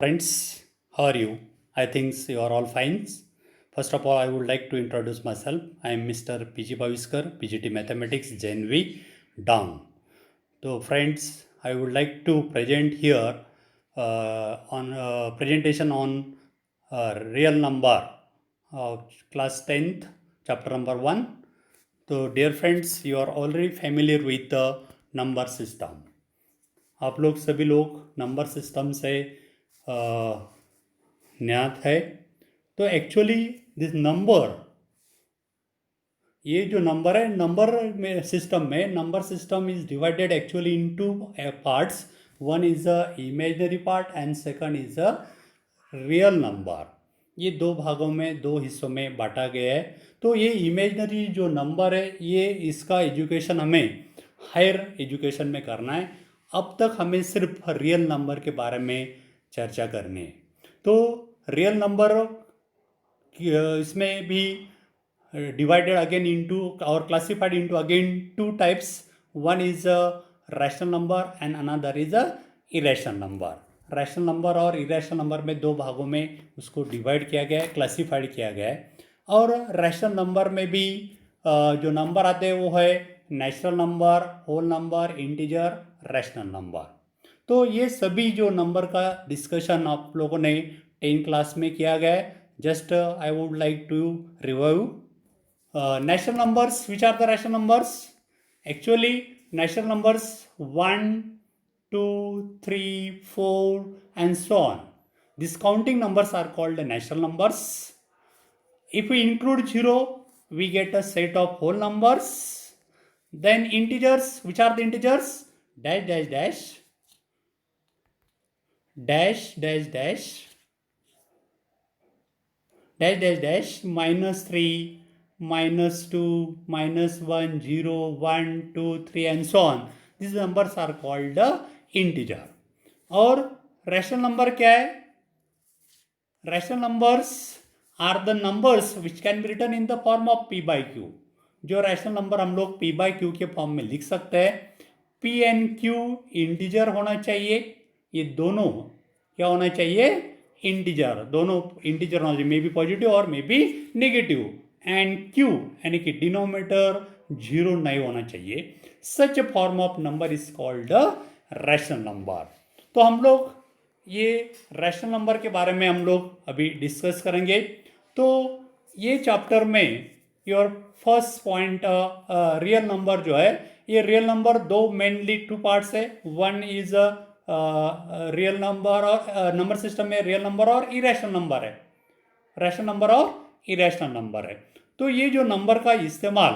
Friends, how are you? I think you are all fine. First of all, I would like to introduce myself. I am Mr. PG Bhaviskar, PGT Mathematics Gen V down. So, friends, I would like to present here on presentation on real number of class 10th, chapter number 1. So, dear friends, you are already familiar with the number system. आप लोग सभी लोग number system से ज्ञात है। तो actually this number, ये जो नंबर है, नंबर में सिस्टम में number system is divided actually into parts. One is a imaginary part and second is a real number. ये दो भागों में, दो हिस्सों में बांटा गया है। तो ये इमेजिनरी जो नंबर है, ये इसका एजुकेशन हमें हायर एजुकेशन में करना है। अब तक हमें सिर्फ रियल नंबर के बारे में चर्चा करनी है। तो रियल नंबर इसमें भी divided again into or classified into again two types. One is a rational number and another is a irrational number. Rational number और इरेशनल नंबर में दो भागों में उसको डिवाइड किया गया है, क्लासिफाइड किया गया है। और रैशनल नंबर में भी जो नंबर आते हैं वो है natural number, whole number, integer, rational number. तो ये सभी जो नंबर का डिस्कशन आप लोगों ने 10 क्लास में किया गया है। Just I would like to revive natural numbers. Which are the rational numbers? Actually, natural numbers 1, 2, 3, 4 and so on. These counting numbers are called the natural numbers. If we include 0, we get a set of whole numbers. Then integers. Which are the integers? Dash dash dash, dash dash dash, dash dash dash, -3, -2, -1, 0, 1, 2, 3 and so on. These numbers are called the integer. और rational number क्या है? Rational numbers are the numbers which can be written in the form of p by q. जो rational number हम लोग p by q के form में लिख सकते हैं। p and q इंटीजर होना चाहिए। ये दोनों क्या होना चाहिए? इंटीजर। दोनों इंटीजर होना चाहिए, मे बी पॉजिटिव और may be negative. And q यानी कि डिनोमिनेटर 0 नहीं होना चाहिए। Such form of number is called rational number. तो हम लोग ये रैशनल नंबर के बारे में हम लोग अभी डिस्कस करेंगे। तो ये चैप्टर में your first point real number जो है, ये रियल नंबर दो मेनली टू पार्ट्स है। वन इज रियल नंबर और नंबर सिस्टम में रियल नंबर और इरेशनल नंबर है। रैशनल नंबर और इरेशनल नंबर है। तो ये जो नंबर का इस्तेमाल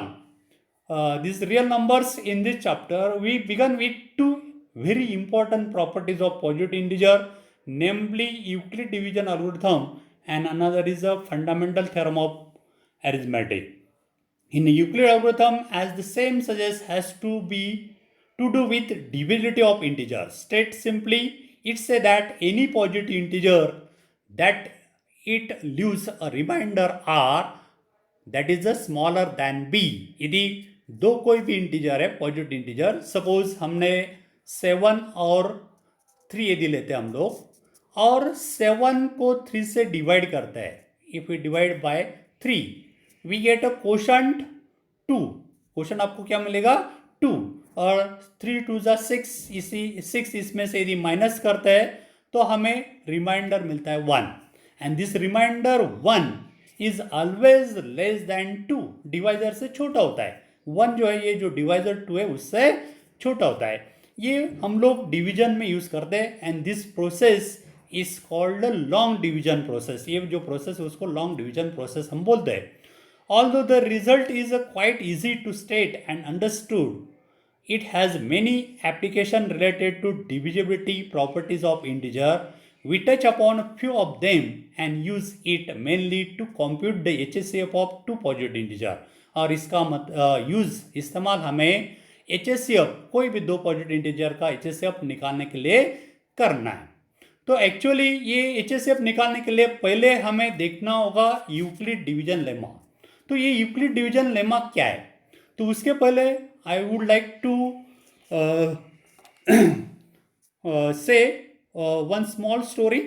these real numbers in this chapter, we began with two very important properties of positive integer, namely Euclid division algorithm and another is a fundamental theorem of arithmetic. In Euclid algorithm, as the same suggests, has to do with divisibility of integers. State simply, it say that any positive integer that it leaves a remainder r that is a smaller than b. यदि दो कोई भी integer है positive integer, suppose हमने 7 और 3 यदि लेते हैं हम लोग और 7 को 3 से डिवाइड करते हैं, if we divide by 3 we get a quotient 2। Quotient आपको क्या मिलेगा? 2। और 3 2 जा 6, इसी 6 इसमें से यदि माइनस करते हैं तो हमें रिमाइंडर मिलता है 1। And this remainder 1 is always less than 2। Divisor से छोटा होता है। 1 जो है, ये जो डिवाइजर 2 है उससे छोटा होता है। ये हम लोग डिवीजन में यूज करते हैं and this process is called long division process. ये जो प्रोसेस है उसको लॉन्ग डिवीजन प्रोसेस हम बोलते हैं। Although the result is quite easy to state and understood, it has many applications related to divisibility properties of integer. We touch upon a few of them and use it mainly to compute the HCF of two positive integer. और इसका इस्तेमाल हमें HCF, कोई भी दो positive integer का HCF निकालने के लिए करना है। तो एक्चुअली ये HCF निकालने के लिए पहले हमें देखना होगा यूक्लिड डिवीजन लेमा। तो ये यूक्लिड डिवीजन लेमा क्या है? तो उसके पहले I would like to say one small story.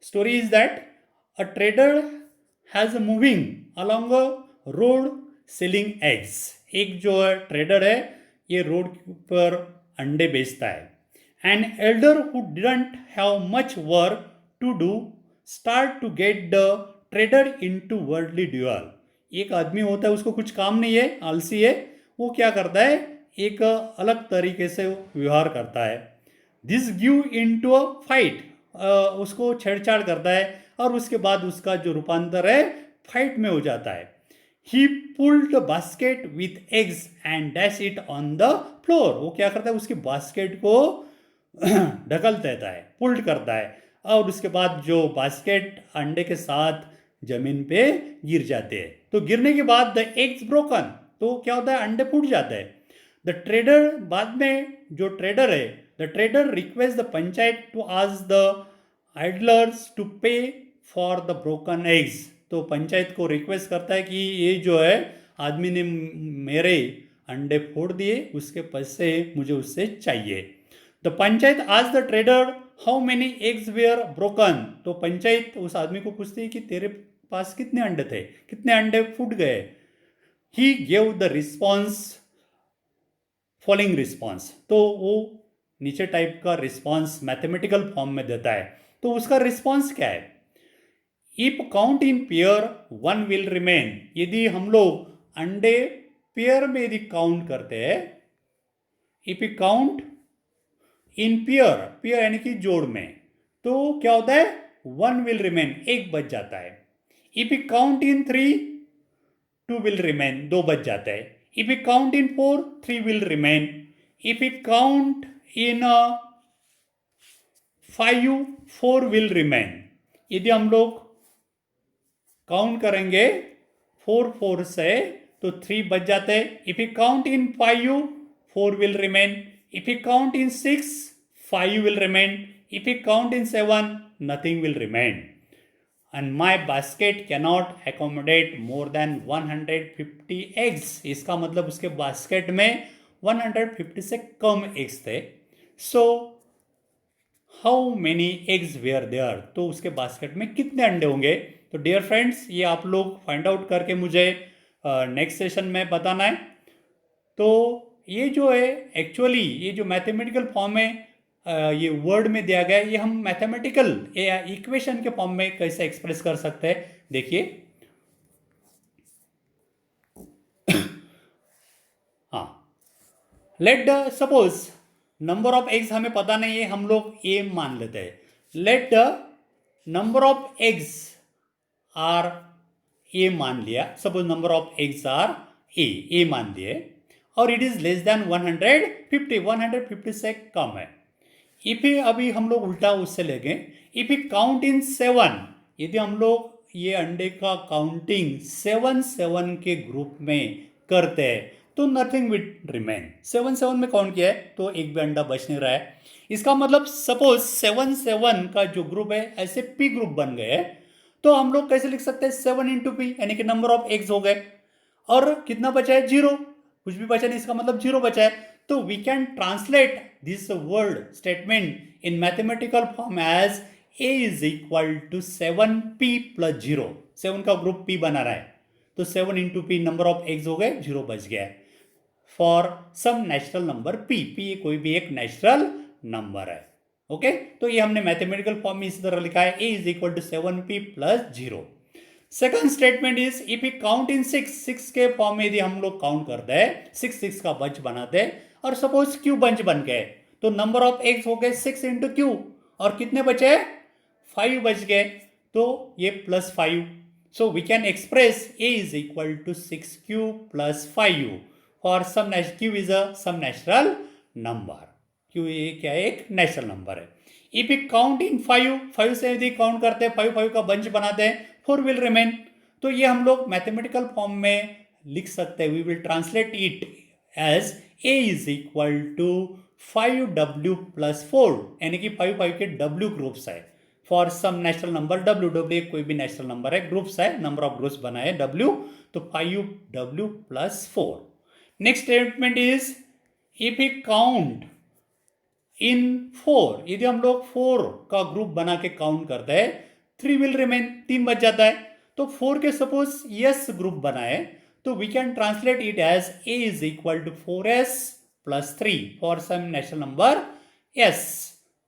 story is that a trader has a moving along a road selling eggs. एक जो है ट्रेडर है ये रोड के ऊपर अंडे बेचता है. An elder who didn't have much work to do start to get the trader into worldly duel. एक आदमी होता है उसको कुछ काम नहीं है, आलसी है, वो क्या करता है एक अलग तरीके से व्यवहार करता है. This give into a fight, उसको छेड़छाड़ करता है और उसके बाद उसका जो रूपांतर है फाइट में हो जाता है. ही pulled basket with eggs and dash it on the floor. वो क्या करता है उसकी बास्केट को ढकल देता है, पुल्ड करता है और उसके बाद जो बास्केट अंडे के साथ जमीन पे गिर जाते हैं. तो गिरने के बाद द एग्स ब्रोकन, तो क्या होता है अंडे फूट जाते हैं. द ट्रेडर, बाद में जो ट्रेडर है, the trader request the panchayat to ask the idlers to pay for the broken eggs. तो पंचायत को रिक्वेस्ट करता है कि ये जो है आदमी ने मेरे अंडे फोड़ दिए, उसके पैसे मुझे उससे चाहिए. The panchayat ask the trader how many eggs were broken. तो पंचायत उस आदमी को पूछती है कि तेरे पास कितने अंडे थे, कितने अंडे फूट गए. He gave the response, following response. तो वो नीचे टाइप का रिस्पॉन्स मैथमेटिकल फॉर्म में देता है. तो उसका रिस्पॉन्स क्या है. If count in pair one will remain. यदि हम लोग अंडे पेयर में यदि काउंट करते हैं, if you count in pair, pair यानी कि जोड़ में, तो क्या होता है वन विल रिमेन, एक बच जाता है. If you count in three, two will remain, दो बच जाता है. If you count in four, three will remain. If you count in five, four will remain. यदि हम लोग काउंट करेंगे फोर फोर से तो थ्री बच जाते हैं. If you count in five, four will remain. If you count in six, five will remain. If you count in seven, nothing will remain. And my basket cannot accommodate more than 150 eggs. इसका मतलब उसके basket में 150 से कम eggs थे. So how many eggs were there? तो उसके basket में कितने अंडे होंगे. तो डियर फ्रेंड्स, ये आप लोग फाइंड आउट करके मुझे नेक्स्ट सेशन में बताना है. तो ये जो है एक्चुअली ये जो मैथमेटिकल फॉर्म है ये वर्ड में दिया गया है, ये हम मैथमेटिकल इक्वेशन के फॉर्म में कैसे एक्सप्रेस कर सकते हैं. देखिए हाँ, let suppose number of eggs हमें पता नहीं है, हम लोग ए मान लेते हैं. Let the number of eggs are A मान लिया. Suppose number of eggs are A मान लिए और इट इज लेस देन 150, 150 से कम है. इफ अभी हम लोग उल्टा उससे लेंगे. If you count in seven, यदि हम लोग ये अंडे का काउंटिंग सेवन सेवन के ग्रुप में करते हैं तो nothing will remain. Seven seven में काउंट किया है तो एक भी अंडा बच नहीं रहा है. इसका मतलब सपोज सेवन सेवन का जो ग्रुप है ऐसे पी ग्रुप बन गए, तो हम लोग कैसे लिख सकते हैं सेवन इंटू पी, यानी कि नंबर ऑफ एग्स हो गए और कितना बचा है जीरो, कुछ भी बचा नहीं, इसका मतलब जीरो बचा है. तो we can translate this word statement in mathematical form as a is equal to 7p plus 0. 7 का ग्रुप p बना रहा है तो 7 into p number of eggs हो गए, 0 बच गया है. For some natural number p, p कोई भी एक नेचुरल नंबर है. ओके, तो ये हमने मैथमेटिकल फॉर्म में इसी तरह लिखा है a is equal to 7p plus 0. Second statement is if you count in six, six के फॉर्म में यदि हम लोग काउंट करते हैं, सिक्स सिक्स का बंच बनाते हैं और सपोज क्यू बंच बन गए तो नंबर ऑफ एग्स हो गए 6 इंटू क्यू और कितने बचे 5 बच गए, तो ये plus 5. So we can express A is equal to 6q plus 5u और some Q is a some natural number. Q ये क्या है, एक नेचुरल नंबर है. इफ यू काउंट इन 5, 5 से यदि काउंट करते हैं 5 5 का बंच बनाते हैं 4 विल रिमेन. तो ये हम लोग मैथमेटिकल फॉर्म में लिख सकते हैं. We will translate it as a is equal to 5w plus 4, यानी कि 5 5 के w ग्रुप्स है for some natural number w. w कोई भी नेचुरल नंबर है, ग्रुप्स है, नंबर ऑफ ग्रुप्स बना है w, तो 5w plus 4. Next statement is if you count in 4, यदि हम लोग 4 का ग्रुप बना के काउंट करते हैं 3 विल रिमेन, 3 बच जाता है. तो 4 के सपोज यस ग्रुप बनाए तो we can translate it as A is equal to 4s plus 3 for some natural number s.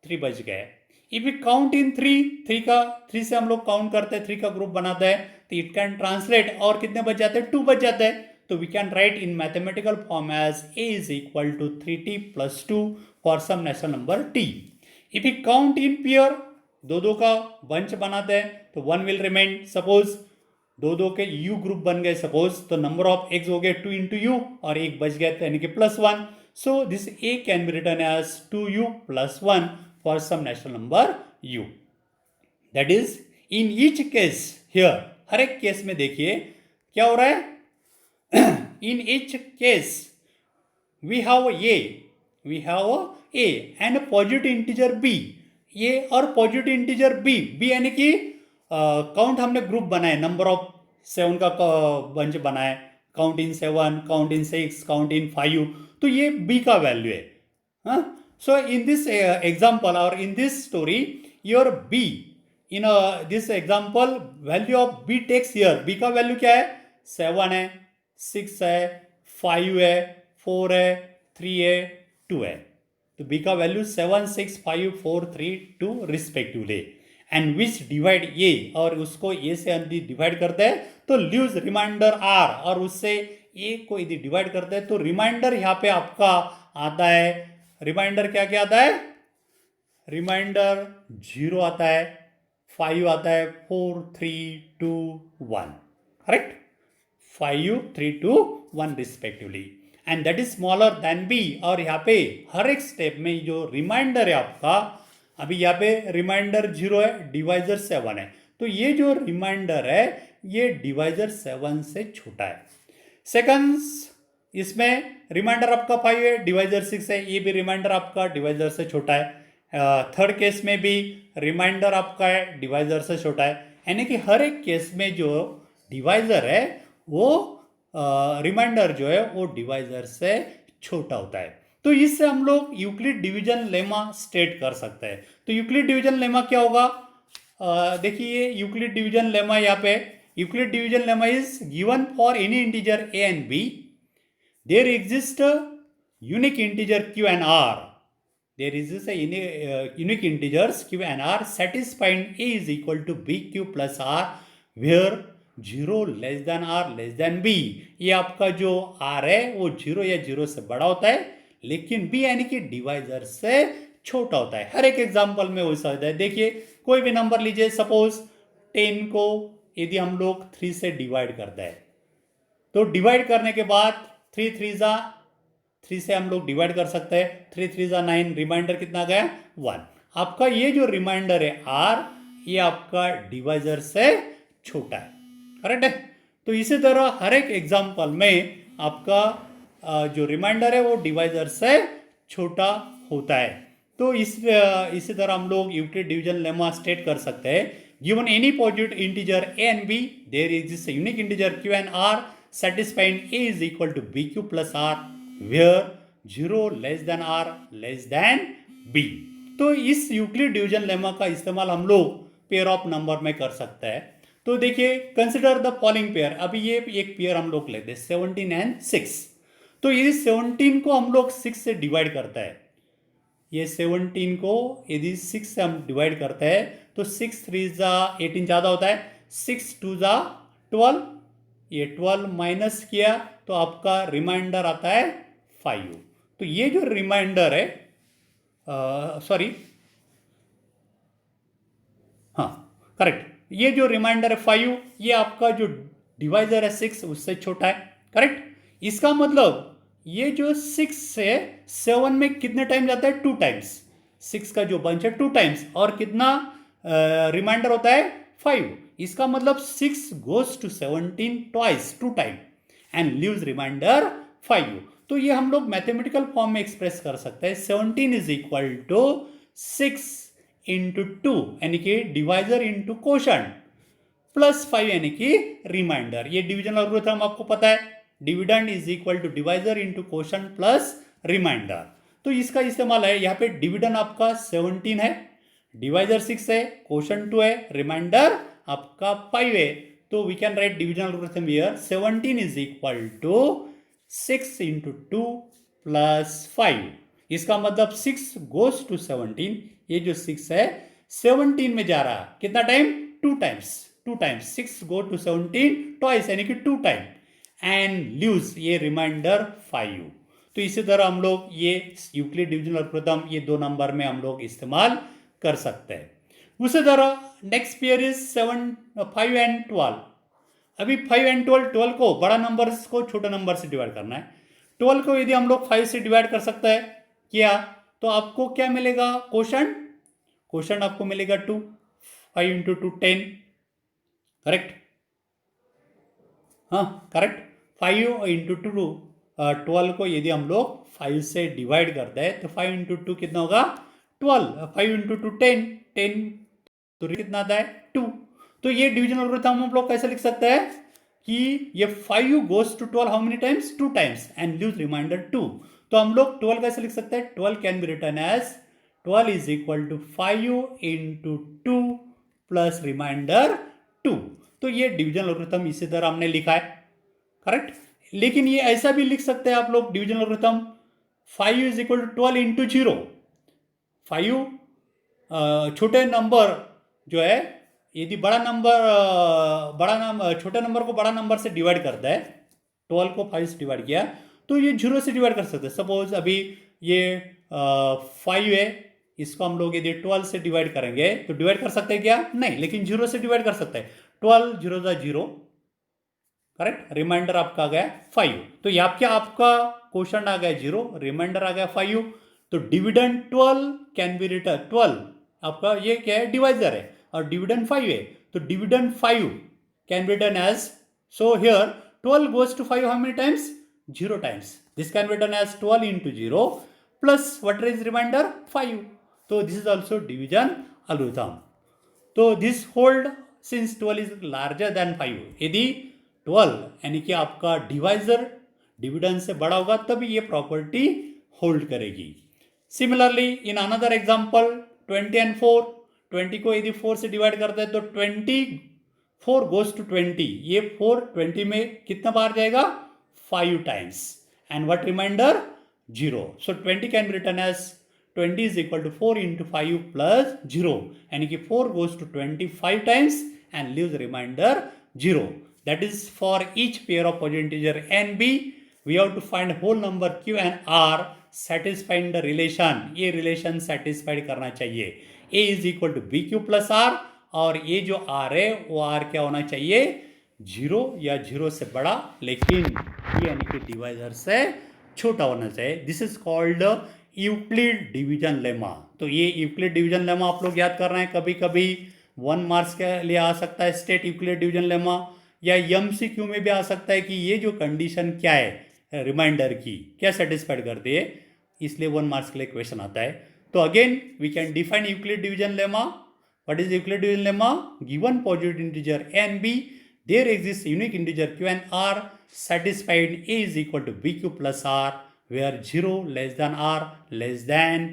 3 बच गए. इफ यू काउंट इन 3 से हम लोग काउंट करते हैं, 3 का ग्रुप बनाते हैं, तो इट कैन ट्रांसलेट, और कितने बच जाते हैं, 2 बच जाते हैं. तो we can write in mathematical form as A is equal to 3t plus 2 for some natural number t. If you count in pair, दो का बंच बनाते हैं तो 1 विल रिमेन. सपोज दो के u ग्रुप बन गए सपोज, तो नंबर ऑफ x हो गए 2 इंटू यू, और एक बच गया यानी कि plus 1. So this a can be return as 2u plus 1 for some natural number u. That is in each case here. हर एक केस में देखिए क्या हो रहा है. In each case we have a and a positive integer b. a और पॉजिटिव इंटीजर b यानी कि काउंट हमने ग्रुप बनाए, नंबर ऑफ 7 का बंच बनाए, count in 7, count in 6, count in 5, तो ये b का वैल्यू है. सो इन दिस एग्जाम्पल और in this story your b, in this example value of b takes here. b का वैल्यू क्या है, 7 है, 6 है, 5 है, 4 है, 3 है, 2 है. तो b का value 7, 6, 5, 4, 3, 2 respectively. And which divide a, और उसको a से यदि डिवाइड करते हैं तो लीव्स रिमाइंडर r, और उससे a को यदि डिवाइड करते हैं तो रिमाइंडर यहाँ पे आपका आता है. रिमाइंडर क्या क्या आता है, रिमाइंडर 0 आता है, 5 आता है, 4, 3, 2, 1. Correct. 5, 3, 2, 1 respectively. And that is smaller than b. और यहाँ पे हर एक स्टेप में जो रिमाइंडर है आपका, अभी यहाँ पे रिमाइंडर 0 है, डिवाइजर 7 है, तो ये जो रिमाइंडर है ये डिवाइजर 7 से छोटा है. सेकंड्स, इसमें रिमाइंडर आपका 5 है, डिवाइजर 6 है, ये भी रिमाइंडर आपका डिवाइजर से छोटा है. थर्ड केस में भी रिमाइंडर आपका है, डिवाइजर से छोटा है. यानी कि हर एक केस में जो डिवाइजर है वो रिमाइंडर जो है वो डिवाइजर से छोटा होता है. तो इससे हम लोग यूक्लिड डिवीजन लेमा स्टेट कर सकते हैं. तो यूक्लिड डिवीजन लेमा क्या होगा, देखिए यूक्लिड डिवीजन लेमा यहाँ पे, Euclid division lemma is given for any integer a and b, there exist unique integer q and r. There exist unique integers q and r satisfying a is equal to bq plus r where 0 less than r less than b. ये आपका जो r है वो 0 या 0 से बड़ा होता है, लेकिन b यानी कि डिवाइजर से छोटा होता है. हर एक एग्जांपल में वैसा होता है. देखिए कोई भी नंबर लीजिए, सपोज 10 को यदि हम लोग 3 से डिवाइड करते हैं, तो डिवाइड करने के बाद 3 से हम लोग डिवाइड कर सकते हैं, 3 9, रिमाइंडर कितना गया 1. आपका ये जो रिमाइंडर है r, ये आपका डिवाइजर से छोटा है. करेक्ट है. तो इसी तरह हर एक एग्जांपल में आपका जो रिमाइंडर है वो डिवाइजर से छोटा होता है. तो इसी तरह हम लोग यूक्लिड डिवीजन लेमा स्टेट कर सकते हैं. Given any positive integer a and b, there exist unique integer q and r satisfying a is equal to bq plus r where 0 less than r less than b. तो इस Euclid division lemma का इस्तेमाल हम लोग pair of number में कर सकते हैं. तो देखिए कंसिडर द फॉलोइंग पेयर. अभी ये एक पेयर हम लोग लेते हैं 17 एंड 6. तो ये 17 को हम लोग 6 से डिवाइड करते हैं. ये 17 को यदि 6 से हम डिवाइड करते हैं तो 6 3 जा 18 ज़्यादा होता है, 6 2 जा 12, ये 12 माइनस किया तो आपका रिमाइंडर आता है 5. तो ये जो रिमाइंडर है, सॉरी, हाँ करेक्ट, ये जो रिमाइंडर है 5, ये आपका जो डिवाइजर है 6 उससे छोटा है. करेक्ट. इसका मतलब ये जो 6 से 7 में कितने टाइम जाता है, 2 टाइम्स. 6 का जो बंच है 2 टाइम्स, और कितना रिमाइंडर होता है 5. इसका मतलब 6 goes to 17 twice, 2 time, and leaves remainder 5. तो ये हम लोग मैथमेटिकल फॉर्म में एक्सप्रेस कर सकते हैं. 17 इज इक्वल टू 6 इंटू 2 यानी कि डिवाइजर इंटू कोशंट प्लस 5 यानी कि रिमाइंडर. ये डिविजन एल्गोरिथम आपको पता है, dividend is equal to divisor into quotient plus remainder. तो इसका इस्तेमाल है. यहाँ पे डिविडेंड आपका 17 है, डिवाइजर 6 है, क्वोशंट 2 है, रिमाइंडर आपका 5 है. तो we can write division algorithm here. 17 is equal to 6 into 2 plus 5. इसका मतलब 6 गोज टू 17. ये जो 6 है 17 में जा रहा है. कितना time? 2 times. 2 times 6 go to 17 twice, यानी कि 2 टाइम. एंड ल्यूज ये रिमाइंडर 5. तो इसी तरह हम लोग ये यूक्लिड डिविजन एल्गोरिथम ये 2 नंबर में हम लोग इस्तेमाल कर सकते हैं. उसी तरह नेक्स्ट पेयर इज 5 एंड 12. अभी 5 एंड 12, 12 को बड़ा नंबर को छोटा नंबर से डिवाइड करना है. 12 को यदि हम लोग 5 से डिवाइड कर सकते हैं किया, तो आपको क्या मिलेगा? क्वोशंट. क्वोशंट आपको मिलेगा 2. 5 इंटू 2 10. करेक्ट? हाँ करेक्ट. 5 इंटू 2 12 को यदि हम लोग 5 से डिवाइड करते हैं तो 5 इंटू 2 कितना होगा? 12. 5 इंटू 2 10. 10 तो कितना आता है? 2. तो ये डिविजन एल्गोरिथम हम लोग कैसे लिख सकते हैं कि ये 5 goes to 12 how many times? 2 times and leaves remainder 2. तो हम लोग 12 कैसे लिख सकते हैं? 12 can be written as 12 is equal to 5 into 2 plus remainder 2. तो ये डिविजन एल्गोरिथम इसी तरह हमने लिखा है. करेक्ट? लेकिन ये ऐसा भी लिख सकते हैं आप लोग division algorithm 5 is equal to 12 into 0. 5 छोटे नंबर जो है यदि बड़ा नंबर छोटे नंबर को बड़ा नंबर से डिवाइड करता है, 12 को 5 से डिवाइड किया तो ये 0 से डिवाइड कर सकते हैं. सपोज अभी ये 5 है, इसको हम लोग यदि 12 से डिवाइड करेंगे तो डिवाइड कर सकते हैं क्या? नहीं, लेकिन 0 से डिवाइड कर सकते हैं. 12 0 0. करेक्ट? रिमाइंडर आपका आ गया 5. तो यहाँ क्या आपका क्वोशंट आ गया 0, रिमाइंडर आ गया 5. तो डिविडेंड 12 कैन बी रिटन 12. आपका ये क्या है? डिवाइजर है. और डिविडेंड 5 है, तो dividend 5 can be written as, so here 12 goes to 5 how many times? 0 times. This can be written as 12 into 0 plus what is remainder? 5. So this is also division algorithm. तो this hold since 12 is larger than 5. यदि 12 यानी कि आपका divisor dividend से बड़ा होगा तभी ये प्रॉपर्टी होल्ड करेगी. Similarly in another example 20 and 4. 20 को यदि 4 से डिवाइड करते हैं तो 24 गोज टू 20. ये 4 20 में कितना बार जाएगा? 5 times. And what remainder? 0. So 20 can be written as 20 is equal to 4 into 5 plus 0. यानी कि 4 goes to 25 times and leaves remainder 0. That is for each pair of positive integer a and b. We have to find whole number q and r satisfying the relation. ये relation satisfied करना चाहिए. a is equal to bq plus r. और ये जो r है वो r क्या होना चाहिए? 0 या 0 से बड़ा, लेकिन ये यानी कि डिवाइजर से छोटा होना चाहिए. This is called Euclid division lemma. तो ये यूक्लिड डिवीजन लेमा आप लोग याद कर रहे हैं. कभी कभी 1 मार्क्स के लिए आ सकता है स्टेट यूक्लिड डिवीजन लेमा, या एमसीक्यू में भी आ सकता है कि ये जो कंडीशन क्या है रिमाइंडर की, क्या सेटिस्फाइड करती है, इसलिए 1 मार्क्स के लिए क्वेश्चन आता है. तो again we can define Euclid division lemma. What is Euclid division lemma? Given positive integer a and b, there exists unique integer q and r satisfied a is equal to bq plus r, where 0 less than r less than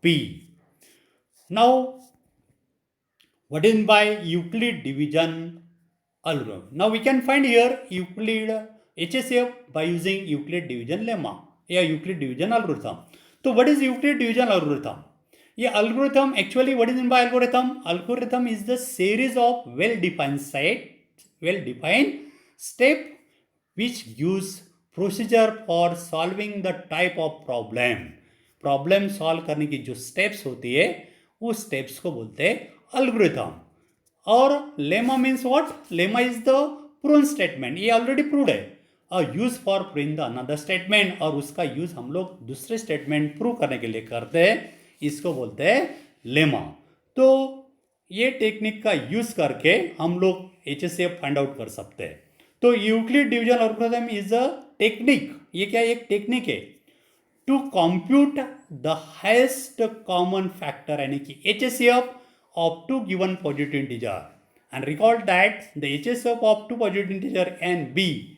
b. Now what is by Euclid division algorithm? Now we can find here Euclid HCF by using Euclid division lemma या Euclid division algorithm. तो what is Euclid division algorithm? ये algorithm actually what is in by algorithm? Algorithm is the series of well-defined step which gives procedure for solving the type of problem. Problem solve करने की जो steps होती है उस steps को बोलते हैं अल्गोरिथम. और lemma means what? Lemma is the proven statement. ये ऑलरेडी प्रूव्ड है. और use for proving the another statement, और उसका यूज हम लोग दूसरे स्टेटमेंट प्रूव करने के लिए करते हैं. इसको बोलते हैं लेमा. तो ये टेक्निक का यूज करके हम लोग HCF फाइंड आउट कर सकते हैं. तो Euclid division algorithm is a technique. ये क्या एक टेक्निक है to compute the highest common factor यानी कि HCF of two given positive integer. And recall that the HCF of two positive integer a and b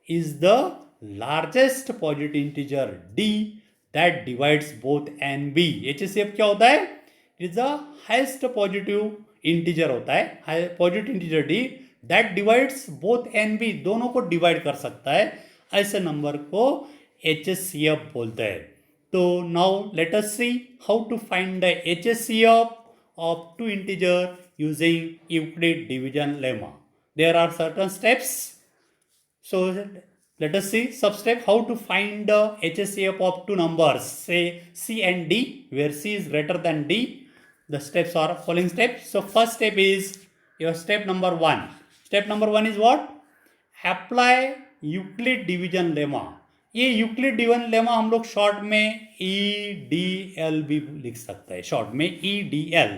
is the largest positive integer d that divides both a and b. HCF क्या होता है? Is the highest positive integer होता है, positive integer d that divides both and b, दोनों को divide कर सकता है, ऐसे नंबर को HCF बोलते हैं. तो now let us see how to find the HCF of two integer using Euclid division lemma. There are certain steps. So let us see sub step how to find the HCF of two numbers, say C and D, where C is greater than D. The steps are following steps. So first step is your step number 1. Step number 1 is what? Apply Euclid division lemma. ये Euclid division lemma हम लोग short में EDL भी लिख सकते हैं, short में EDL.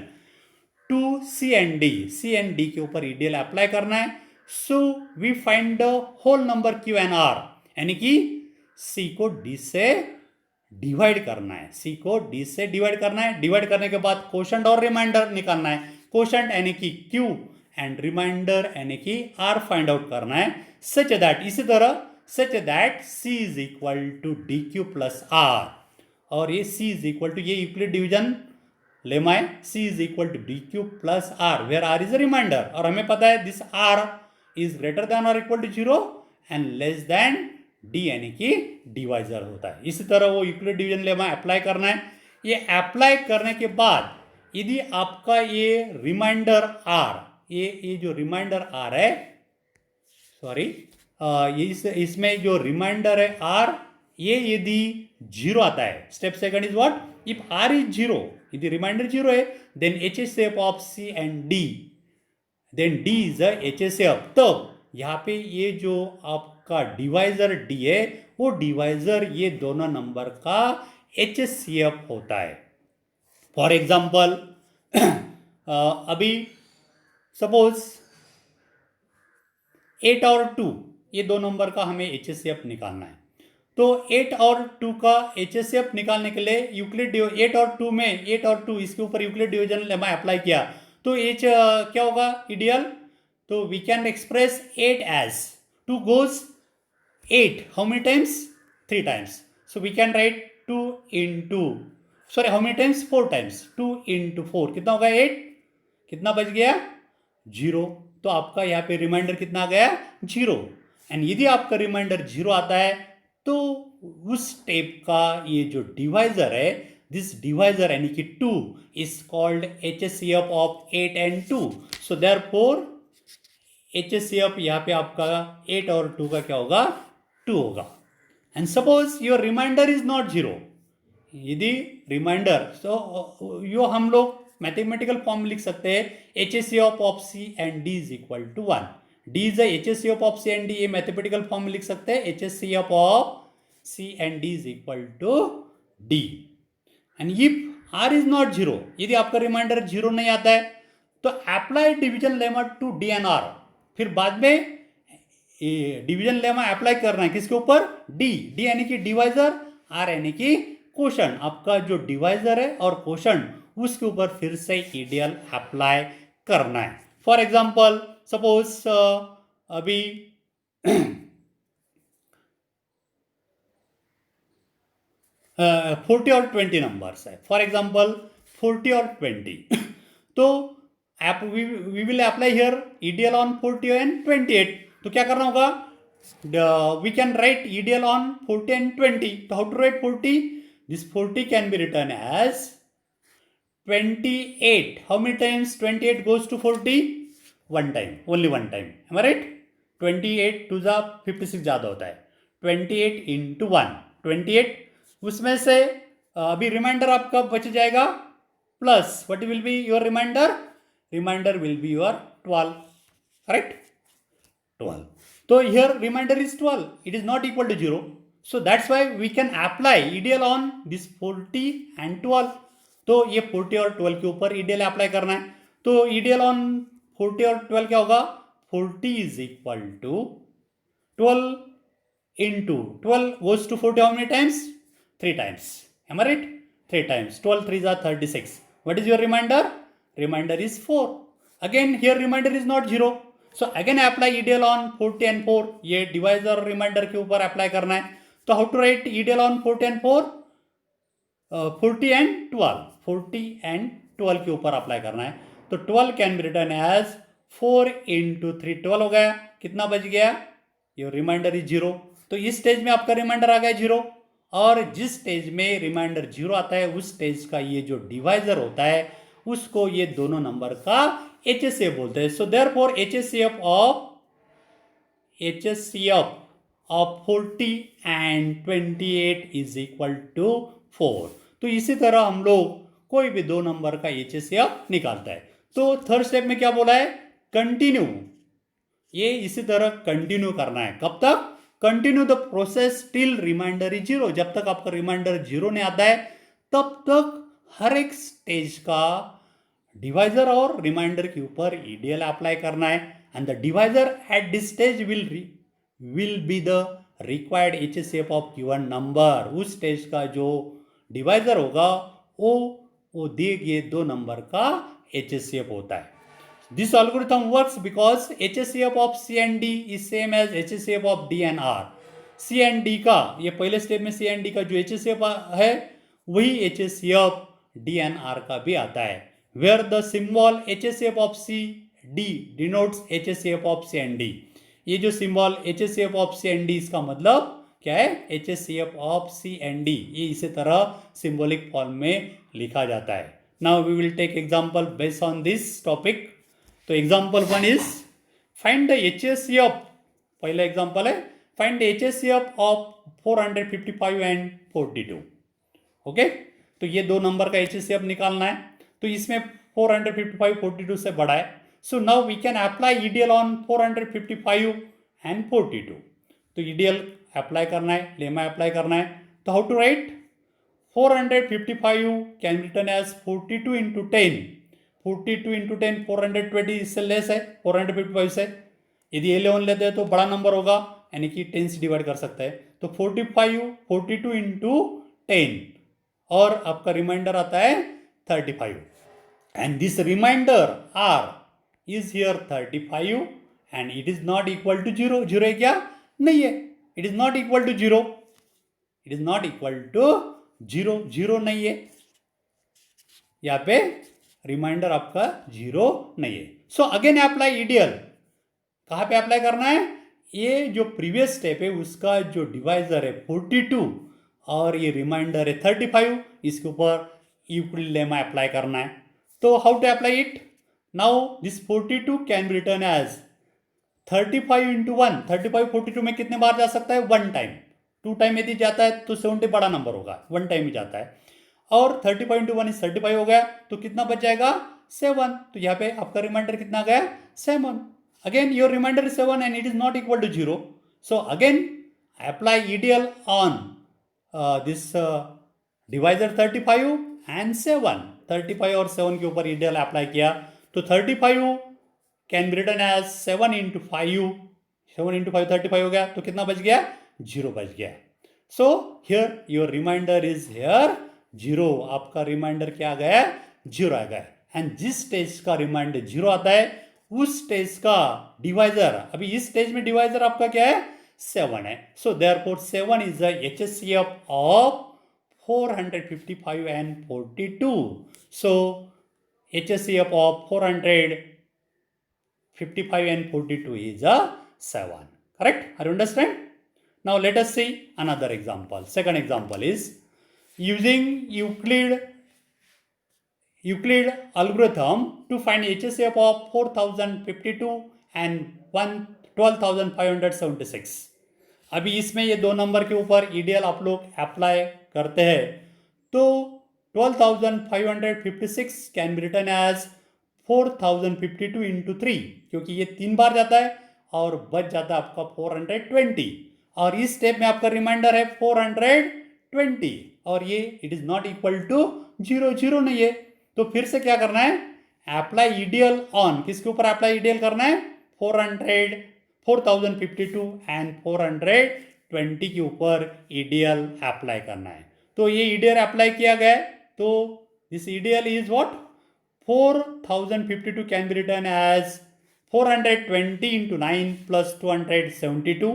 To C and D के ऊपर EDL अप्लाई करना है. So we find the whole number Q and R, यानी कि C को D से डिवाइड करना है, C को D से डिवाइड करना है. डिवाइड करने के बाद कोशेंट और रिमाइंडर निकालना है. कोशेंट यानी कि Q एंड रिमाइंडर यानी कि R फाइंड आउट करना है. सच दैट, इसी तरह such that C is equal to DQ plus R, और ये C is equal to, ये यूक्लिड डिवीजन लेमा है, C is equal to DQ plus R, where R is a remainder, और हमें पता है this R is greater than or equal to 0 and less than D, यानी कि divisor होता है. इसी तरह वो यूक्लिड डिवीजन लेमा अप्लाई करना है. ये अप्लाई करने के बाद यदि आपका ये रिमाइंडर R, ये जो रिमाइंडर R है, सॉरी, इसमें जो रिमाइंडर है R, ये यदि 0 आता है, step second is what, if R is 0, यदि रिमाइंडर 0 है, then HCF of C and D, then D is a HCF. तब यहाँ पे ये जो आपका डिवाइजर D है, वो डिवाइजर ये दोनों नंबर का HCF होता है. फॉर एग्जाम्पल अभी सपोज 8 और 2, ये दो नंबर का हमें HCF निकालना है. तो 8 और 2 का HCF निकालने के लिए यूक्लिड 8 और 2 में 8 और 2 इसके ऊपर यूक्लिड डिवीजन लेमा अप्लाई किया, तो H क्या होगा, EDL. तो we can express 8 as 2 goes 8, how many times, 3 times. So we can write 2 into, sorry how many times, 4 times. 2 into 4 कितना होगा, 8. कितना बच गया, 0. तो आपका यहाँ पे रिमाइंडर कितना आ गया, 0. एंड यदि आपका रिमाइंडर 0 आता है तो उस स्टेप का ये जो डिवाइजर है, दिस डिवाइजर यानी कि 2 is called HCF of 8 and 2. So therefore HCF यहाँ पे आपका 8 और 2 का क्या होगा, 2 होगा. And suppose your remainder is not 0, यदि रिमाइंडर, तो यो हम लोग मैथमेटिकल फॉर्म लिख सकते हैं, HCF of C and D is equal to 1. D is a HCF of C and D, ये मैथमेटिकल फॉर्म में लिख सकते हैं, HCF of C and D is equal to D. And if R is not 0, यदि आपका reminder 0 नहीं आता है, तो apply division lemma to D and R. फिर बाद में डिवीजन लेमा अप्लाई करना है किसके ऊपर, D. D यानी कि डिवाइजर, R यानी कि कोशेंट. आपका जो डिवाइजर है और कोशेंट, उसके ऊपर फिर से EDL अप्लाई करना है. फॉर एग्जाम्पल सपोज अभी 40 और 20 नंबर्स है. फॉर एग्जाम्पल 40 और 20 तो we will apply here EDL on 40 and 28. तो क्या करना होगा, we can write EDL on 40 and 20. तो how to write 40, this 40 can be return as 28. How many times 28 goes to 40, 1 time, only 1 time. Am I right. 28 टू जा 56 ज़्यादा होता है, 28 into 1, 28. उसमें से अभी रिमाइंडर आपका बच जाएगा plus, what will be your remainder, remainder will be your 12, correct, 12. तो here remainder is 12, it is not equal to 0. So that's why we can apply EDL on this 40 and 12. तो ये 40 और 12 के ऊपर EDL अप्लाई करना है. तो EDL on 40 और 12 क्या होगा, 40 is equal to 12 into 12 goes to 40 how many times, 3 times. Am I right? 3 times. 12 3s are 36. What is your remainder? Remainder is 4. Again here remainder is not 0. So again apply EDL on 40 and 4. ये divisor और remainder के ऊपर apply करना है. तो how to write EDL on 40 and 4? 40 and 12. 40 and 12 के ऊपर apply करना है। तो 12 can be written as 4 into 3, 12 हो गया। कितना बच गया? Your remainder is 0। तो इस स्टेज में आपका रिमाइंडर आ गया 0, और जिस स्टेज में रिमाइंडर 0 आता है उस स्टेज का ये जो डिवाइजर होता है उसको ये दोनों नंबर का HCF बोलते हैं। So therefore HCF of 40 and 28 is equal to 4। तो इसी तरह हम लोग कोई भी दो नंबर का HCF निकालता है। तो थर्ड स्टेप में क्या बोला है? कंटिन्यू। ये इसी तरह कंटिन्यू करना है। कब तक? Continue the process till remainder is 0। जब तक आपका रिमाइंडर 0 नहीं आता है तब तक हर एक स्टेज का डिवाइजर और रिमाइंडर के ऊपर EDL अप्लाई करना है, and the divisor at this stage will be the required HCF of given number. उस स्टेज का जो डिवाइजर होगा वो दिए गए दो नंबर का HCF होता है। This algorithm works because HCF of C and D is same as HCF of D and R। C and D का, ये पहले स्टेप में C and D का जो HCF है वही HCF D and R का भी आता है, where the symbol HCF of C D denotes HCF of C and D। ये जो symbol HCF of C and D इसका मतलब क्या है? HCF of C and D। ये इसी तरह सिंबॉलिक फॉर्म में लिखा जाता है। Now we will take example based on this topic। तो example 1 is find the HCF। पहला एग्जाम्पल है find the HCF of 455 and 42। Okay, तो ये दो नंबर का HCF निकालना है। तो इसमें 455 42 से बड़ा है। So now we can apply EDL on 455 and 42। तो EDL अप्लाई करना है, लेमा अप्लाई करना है। तो how to write? 455 can written as 42 into 10। 42 into 10 420 इससे लेस है 455 से। यदि 11 लेते हैं तो बड़ा नंबर होगा, यानी कि 10 से डिवाइड कर सकते हैं। तो 42 into 10 और आपका रिमाइंडर आता है 35, and this remainder R is here 35 and it is not equal to 0। 0 है क्या? नहीं है। It is not equal to 0। It is not equal to 0। 0 नहीं है, यहाँ पे रिमाइंडर आपका 0 नहीं है। सो अगेन अप्लाई EDL। कहाँ पे अप्लाई करना है? ये जो प्रीवियस स्टेप है उसका जो डिवाइजर है 42 और ये रिमाइंडर है 35, इसके ऊपर यूक्लिड लेमा अप्लाई करना है। तो how to apply it? Now this 42 can be written as 35 into 1। 35 42 में कितने बार जा सकता है? 1 टाइम। 2 टाइम यदि जाता है तो 70 बड़ा नंबर होगा, 1 टाइम ही जाता है। और 35 into 1 इज 35 हो गया, तो कितना बच जाएगा? 7। तो यहाँ पे आपका रिमाइंडर कितना गया? 7। Again your remainder is 7 and it is not equal to 0। So again apply EDL on this divisor 35 and 7। 35 और 7 के ऊपर EDL अप्लाई किया तो 35 can be written as 7 into 5। 7 into 5 35 हो गया, तो कितना बच गया? 0 बच गया। So here your remainder is here 0। आपका रिमाइंडर क्या आ गया? 0 आ गया। एंड जिस स्टेज का रिमाइंडर 0 आता है उस स्टेज का डिवाइजर, अभी इस स्टेज में डिवाइजर आपका क्या है? 7 है। So therefore 7 is the HCF of 455 and 42। So HCF of 455 and 42 is a 7. Correct? Are you understand? Now let us see another example. Second example is using Euclid algorithm to find HCF of 4052 and 12576। अभी इसमें ये दो number के ऊपर EDL आप लोग apply करते हैं तो 12556 can be written as 4052 into 3, क्योंकि ये 3 बार जाता है और बच जाता है आपका 420, और इस स्टेप में आपका रिमाइंडर है 420 और ये it is not equal to 0। 0 नहीं है, तो फिर से क्या करना है? अप्लाई EDL ऑन, किसके ऊपर अप्लाई EDL करना है? 4052 एंड 420 के ऊपर EDL अप्लाई करना है। तो ये EDL अप्लाई किया गया है, तो this EDL is what? 4052 can be written as 420 into 9 plus 272.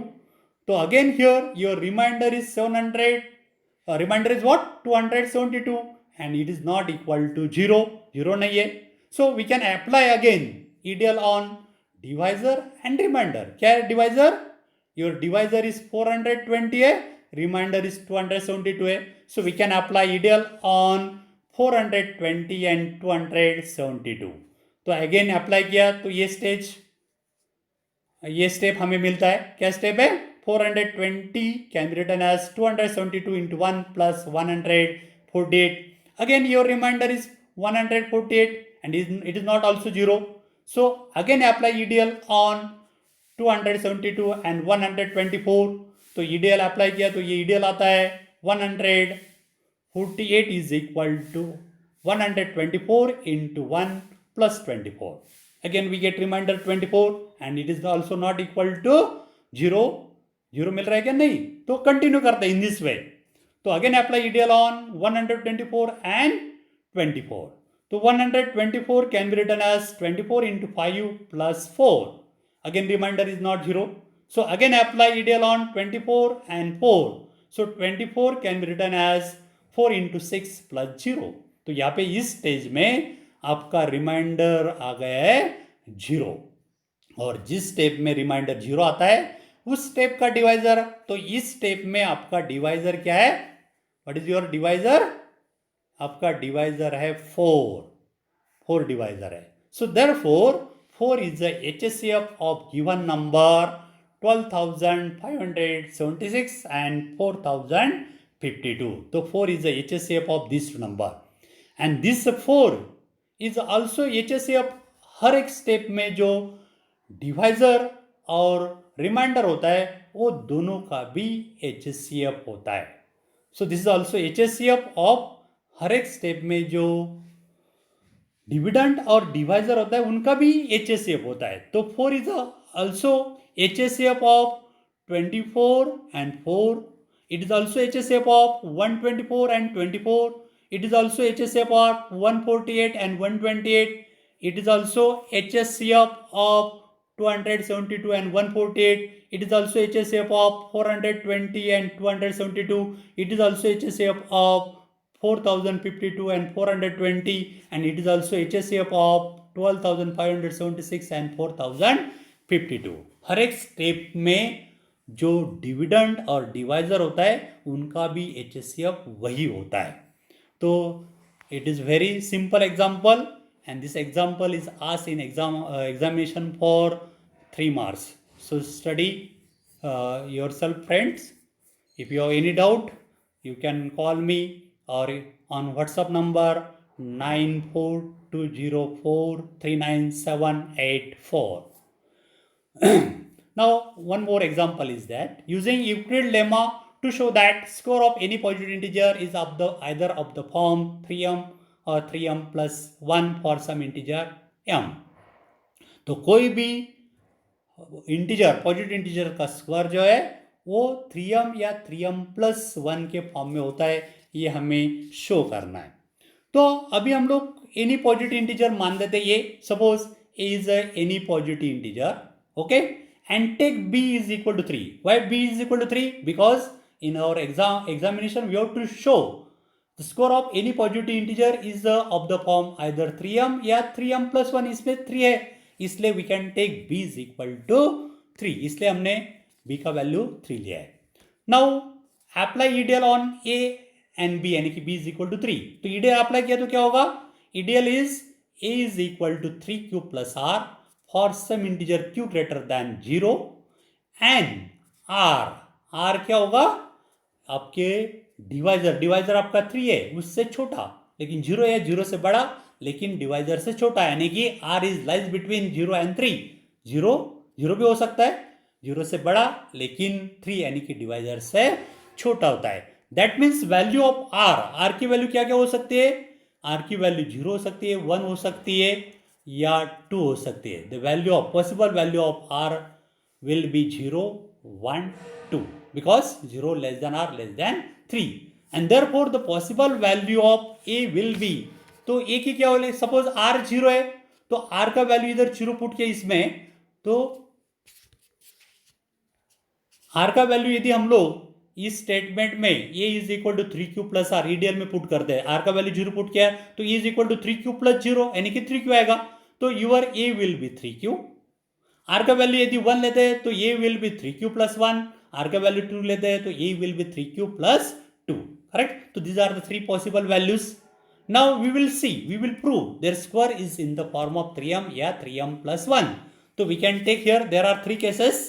So again here your remainder is 700. Remainder is what? 272, and it is not equal to 0. 0 नहीं है. So we can apply again ideal on divisor and remainder. क्या है divisor? Your divisor is 420 है, remainder is 272 है. So we can apply ideal on 420 and 272. तो again apply किया तो ये स्टेप हमें मिलता है. क्या स्टेप है? 420 can be written as 272 into 1 plus 148. Again your remainder is 148 and it is not also 0. So again apply ideal on 272 and 124. तो ideal अप्लाई किया तो ये ideal आता है 148 is equal to 124 into 1 plus 24. Again we get remainder 24 and it is also not equal to 0. 0 मिल रहा है क्या? नहीं. तो कंटिन्यू करते हैं इन दिस वे. तो again apply ideal on 124 and 24. तो 124 can be written as 24 into 5 plus 4. Again remainder is not 0. So again apply ideal on 24 and 4. So 24 can be written as 4 into 6 plus 0. तो यहाँ पे इस stage में आपका reminder आ गया है 0. और जिस स्टेप में रिमाइंडर 0 आता है उस स्टेप का डिवाइजर, तो इस स्टेप में आपका डिवाइजर क्या है? What is your divisor? आपका डिवाइजर है 4 डिवाइजर है. So therefore 4 is the HCF of given number 12,576 and 4,052. So 4 is the HCF of this number. And this 4 is also HCF हर एक स्टेप में जो डिवाइजर और रिमाइंडर होता है वो दोनों का भी HCF होता है. So this is also HCF of her एक स्टेप में जो डिविडेंड और डिवाइजर होता है उनका भी HCF होता है. तो 4 is also HCF of 24 and 4. It is also HCF of 124 and 24. It is also HCF of 148 and 128. It is also HCF of 272 and 148. It is also HCF of 420 and 272. It is also HCF of 4052 and 420, and it is also HCF of 12,576 and 4052. हर एक step में जो dividend और divisor होता है उनका भी HCF वही होता है. तो it is very simple example, and this example is asked in examination for 3 marks. So study yourself, friends. If you have any doubt, you can call me or on WhatsApp number 9420439784. Now one more example is that using Euclid lemma to show that score of any positive integer is of the either of the form 3m और 3m plus 1 for some integer m. तो कोई भी integer positive integer का square जो है वो 3m या 3m plus 1 के फॉर्म में होता है, ये हमें शो करना है. तो अभी हम लोग एनी पॉजिटिव इंटीजर मान देते हैं. ये suppose a is any positive integer, okay, and take b is equal to 3. Why b is equal to 3? Because in our examination we have to show the score of any positive integer is of the form either 3m या 3m plus 1. इसमें 3 है, इसलिए we can take b is equal to 3. इसलिए हमने b का value 3 लिया है. Now apply ideal on a and b, यानी कि b is equal to 3. तो ideal अप्लाई किया तो क्या होगा? Ideal is a is equal to 3q plus r for some integer q greater than 0 and r क्या होगा? आपके डिवाइजर आपका 3 है, उससे छोटा, लेकिन 0 है, 0 से बड़ा लेकिन डिवाइजर से छोटा, यानी कि r is lies between 0 and 3. 0 भी हो सकता है, 0 से बड़ा लेकिन 3 यानी कि डिवाइजर से छोटा होता है. That means value of r की वैल्यू क्या क्या हो सकती है? r की वैल्यू 0 हो सकती है, 1 हो सकती है या 2 हो सकती है. The value of possible value of r will be 0, 1, 2 because 0 less than r less than 3, and therefore the possible value of a will be. तो a की क्या होगी? सपोज r 0 है तो r का वैल्यू इधर 0 पुट किया इसमें, तो r का वैल्यू यदि हम लोग इस स्टेटमेंट में a is equal to 3q plus r, EDL में पुट करते हैं, r का वैल्यू 0 पुट किया है तो e is equal to 3q plus 0 यानी कि 3q आएगा, तो your a will be 3q। r का वैल्यू यदि 1 लेते हैं तो a will be 3q plus 1, r का वैल्यू 2 लेते हैं तो a will be 3q plus 2, correct. तो these are the three possible values. Now we will see, we will prove their square is in the form of 3m या 3m plus 1. So we can take here, there are three cases,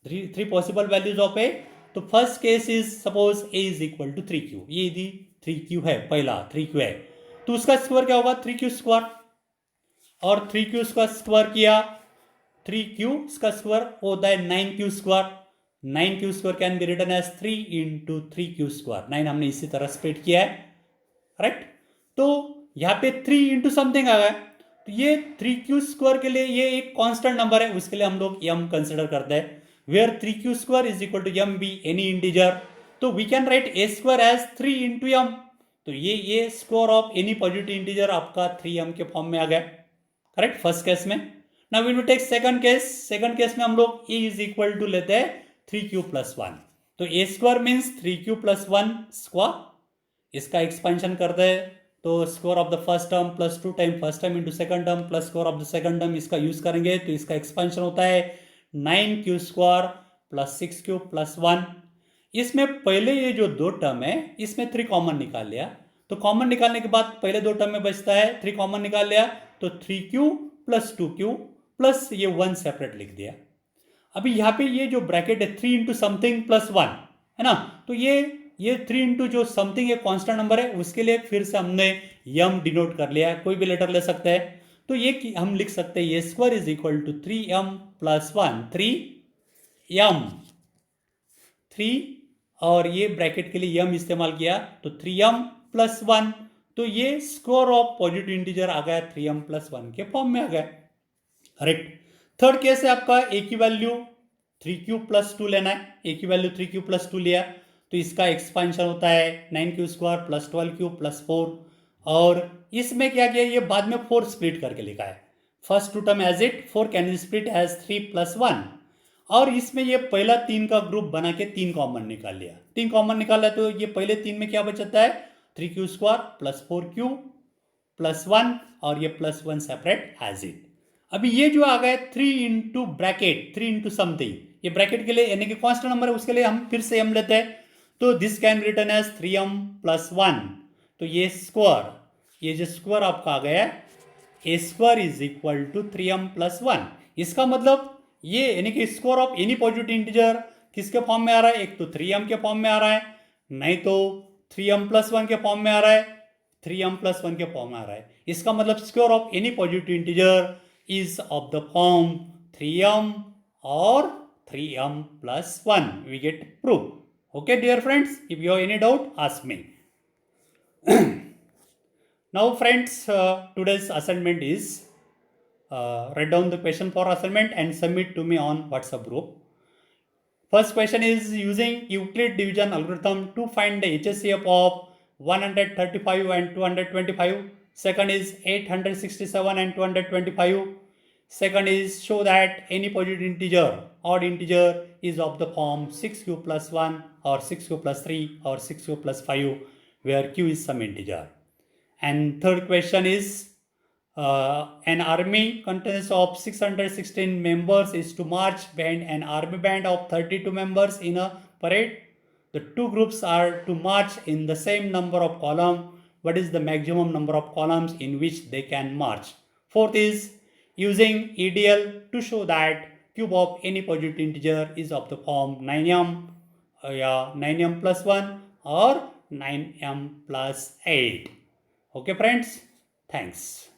three possible values of a. तो first case is suppose a is equal to 3q, ये यदि 3q है, पहला 3q है, तो उसका square क्या होगा 3q स्क्वायर, और 3q का स्क्वायर किया, 3q का स्क्वायर होता है 9q square, 9q square can be written as 3 into 3q square, 9 हमने इसी तरह स्प्लिट किया है, करेक्ट। तो यहाँ पे 3 इंटू समथिंग आ गया, तो ये 3q स्क्वायर के लिए ये एक कांस्टेंट नंबर है, उसके लिए हम लोग m कंसिडर करते हैं, where 3q square is equal to m be any integer, तो we can write a square as 3 into m, तो ये square of any positive integer आपका 3m के फॉर्म में आ गया, करेक्ट, फर्स्ट केस में। Now we will take second case, second case में हम लोग a इज इक्वल टू लेते हैं 3q प्लस 1, तो a square means 3q plus 1 square, इसका एक्सपेंशन करते हैं तो square of the first term plus 2 time first term into second term plus square of the second term, इसका use करेंगे तो इसका एक्सपेंशन होता है 9q square plus 6q plus 1। इसमें पहले ये जो दो टर्म है इसमें 3 कॉमन निकाल लिया, तो कॉमन निकालने के बाद पहले दो टर्म में बचता है 3 कॉमन निकाल लिया, तो 3q प्लस 2q प्लस ये 1 सेपरेट लिख दिया। अभी यहाँ पे ये जो ब्रैकेट है 3 इंटू समथिंग प्लस 1 है ना, तो ये 3 इंटू जो समथिंग एक कांस्टेंट नंबर है उसके लिए फिर से हमने m डिनोट कर लिया है, कोई भी लेटर ले सकते हैं, तो ये हम लिख सकते हैं ये square is equal to 3m plus 1, 3m 3 और ये ब्रैकेट के लिए m इस्तेमाल किया तो 3m प्लस 1, तो ये स्क्वायर ऑफ पॉजिटिव इंटीजर आ गया 3m प्लस 1 के फॉर्म में आ गया, करेक्ट। थर्ड केस है आपका a की वैल्यू 3q प्लस 2 लेना है, a की वैल्यू 3q प्लस 2 लिया तो इसका एक्सपेंशन होता है 9q square plus 12q plus 4, और इसमें क्या किया ये बाद में 4 स्प्लिट करके लिखा है, first two term as it 4 can be split as 3 plus 1, और इसमें ये पहला 3 का ग्रुप बना के 3 कॉमन निकाल लिया, 3 कॉमन निकाला तो ये पहले 3 में क्या बचता है 3q square plus 4q plus 1 और ये प्लस 1 सेपरेट एज इट। अभी ये जो आ गया 3 इंटू ब्रैकेट 3 इंटू समथिंग, ये ब्रैकेट के लिए यानी कि कांस्टेंट नंबर है उसके लिए हम फिर से m लेते हैं, तो this can return as 3m plus 1, तो ये स्क्वायर, ये जो स्क्वायर आपका आ गया a square is equal to 3m plus 1, इसका मतलब ये यानी कि square of any positive integer किसके फॉर्म में आ रहा है, एक तो 3m के फॉर्म में आ रहा है, नहीं तो 3m प्लस 1 के फॉर्म में आ रहा है, 3m प्लस 1 के फॉर्म में आ रहा है, इसका मतलब square of any positive integer is of the form 3m or 3m plus 1, we get proof. Okay dear friends, if you have any doubt ask me. Now friends, today's assignment is write down the question for assignment and submit to me on WhatsApp group. First question is using Euclid division algorithm to find the HCF of 135 and 225. Second is 867 and 225. Second is show that any positive integer, odd integer is of the form 6q plus 1 or 6q plus 3 or 6q plus 5 where q is some integer. And third question is an army contains of 616 members is to march behind an army band of 32 members in a parade. The two groups are to march in the same number of columns. What is the maximum number of columns in which they can march? Fourth is using EDL to show that cube of any positive integer is of the form 9m, 9m plus 1 or 9m plus 8. Okay friends, thanks.